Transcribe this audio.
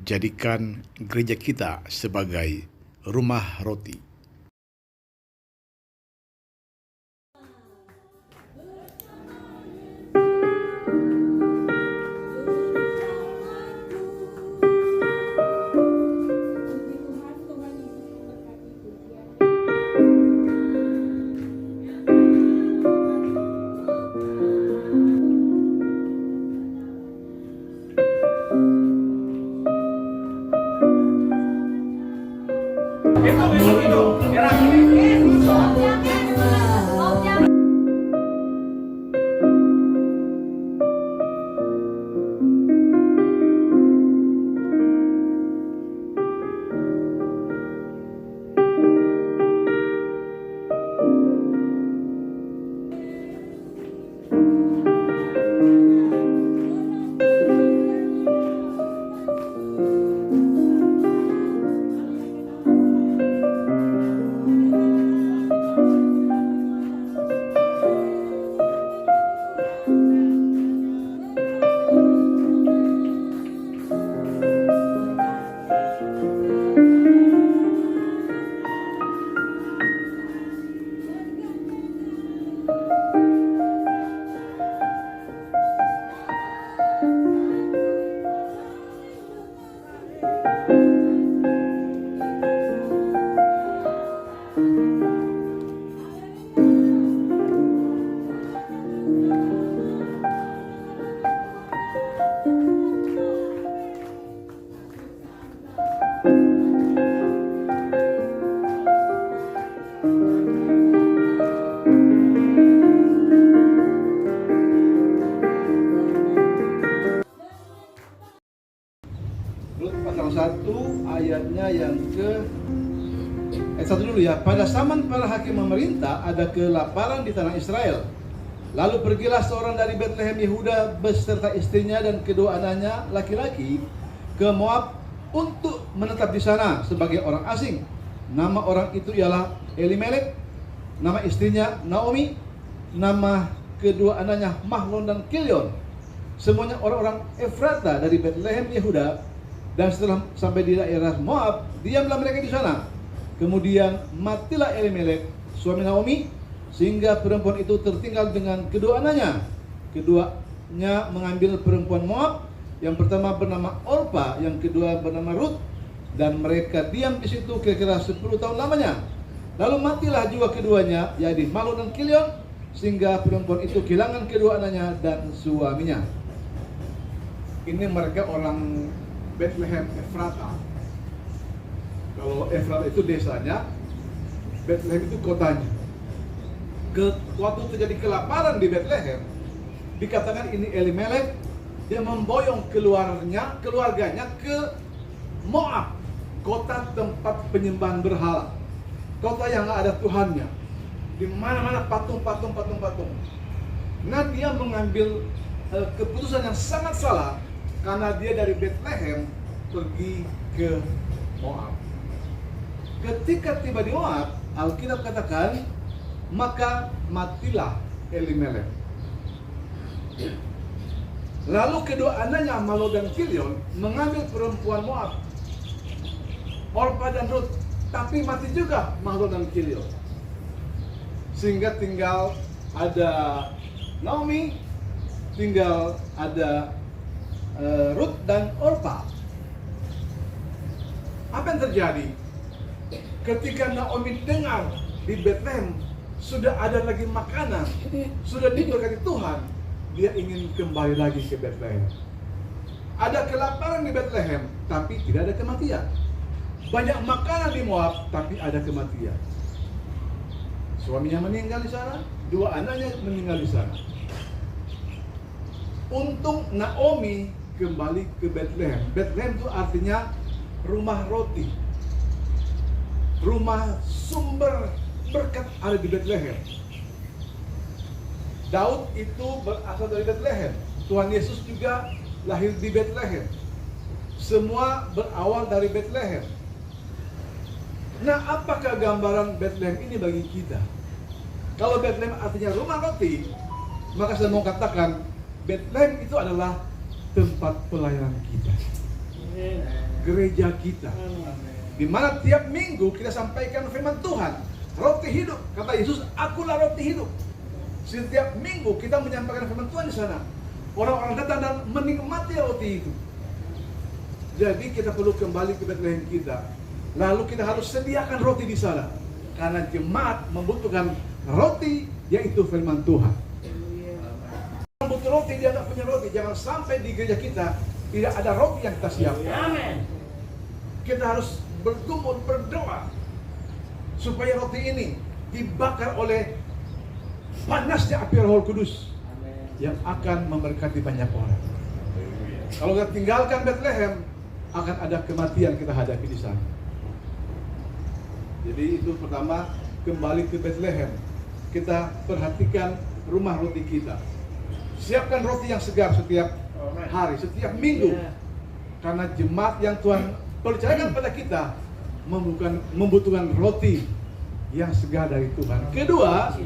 Jadikan gereja kita sebagai rumah roti. Rut pasal 1 ayatnya yang ayat 1 dulu ya. Pada zaman para hakim memerintah ada kelaparan di tanah Israel. Lalu pergilah seorang dari Betlehem Yehuda beserta istrinya dan kedua anaknya laki-laki ke Moab untuk menetap di sana sebagai orang asing. Nama orang itu ialah Elimelek, nama istrinya Naomi, nama kedua anaknya Mahlon dan Kilion. Semuanya orang-orang Efrata dari Betlehem Yehuda. Dan setelah sampai di daerah Moab, diamlah mereka di sana. Kemudian matilah Elimelek, suami Naomi, sehingga perempuan itu tertinggal dengan kedua anaknya. Keduanya mengambil perempuan Moab, yang pertama bernama Orpa, yang kedua bernama Rut, dan mereka diam di situ kira-kira 10 tahun lamanya. Lalu matilah juga keduanya, yaitu Mahlon dan Kilion, sehingga perempuan itu kehilangan kedua anaknya dan suaminya. Ini mereka orang Bethlehem Efrata. Kalau Efrata itu desanya, Bethlehem itu kotanya. Waktu terjadi kelaparan di Bethlehem, dikatakan ini Elimelek, dia memboyong keluarganya ke Moab, kota tempat penyembahan berhala, kota yang nggak ada Tuhannya, di mana-mana patung. Nah, dia mengambil keputusan yang sangat salah. Karena dia dari Bethlehem pergi ke Moab. Ketika tiba di Moab, Alkitab katakan, maka matilah Elimelek. Lalu kedua anaknya Mahlon dan Kilion mengambil perempuan Moab, Orpa dan Rut, tapi mati juga Mahlon dan Kilion. Sehingga tinggal ada Naomi, tinggal ada Rut dan Orpa. Apa yang terjadi? Ketika Naomi dengar di Bethlehem sudah ada lagi makanan, sudah diberkati Tuhan, dia ingin kembali lagi ke Bethlehem. Ada kelaparan di Bethlehem, tapi tidak ada kematian. Banyak makanan di Moab, tapi ada kematian. Suaminya meninggal di sana, dua anaknya meninggal di sana. Untung Naomi kembali ke Bethlehem. Bethlehem itu artinya rumah roti. Rumah sumber berkat ada di Bethlehem. Daud itu berasal dari Bethlehem. Tuhan Yesus juga lahir di Bethlehem. Semua berawal dari Bethlehem. Nah, apakah gambaran Bethlehem ini bagi kita? Kalau Bethlehem artinya rumah roti, maka saya mau katakan Bethlehem itu adalah tempat pelayanan kita. gereja kita. Di mana tiap minggu kita sampaikan firman Tuhan, roti hidup. Kata Yesus, akulah roti hidup. Setiap minggu kita menyampaikan firman Tuhan di sana. Orang-orang datang dan menikmati roti itu. Jadi kita perlu kembali ke Bethlehem kita. Lalu kita harus sediakan roti di sana. Karena jemaat membutuhkan roti, yaitu firman Tuhan. Butuh roti, dia tidak punya roti. Jangan sampai di gereja kita tidak ada roti yang kita siapkan. Kita harus bergumul, berdoa supaya roti ini dibakar oleh panasnya api Roh Kudus yang akan memberkati banyak orang. Kalau kita tinggalkan Bethlehem, akan ada kematian kita hadapi di sana. Jadi itu pertama, kembali ke Bethlehem. Kita perhatikan rumah roti kita. Siapkan roti yang segar setiap hari, setiap minggu. Karena jemaat yang Tuhan percayakan pada kita membutuhkan roti yang segar dari Tuhan. Kedua,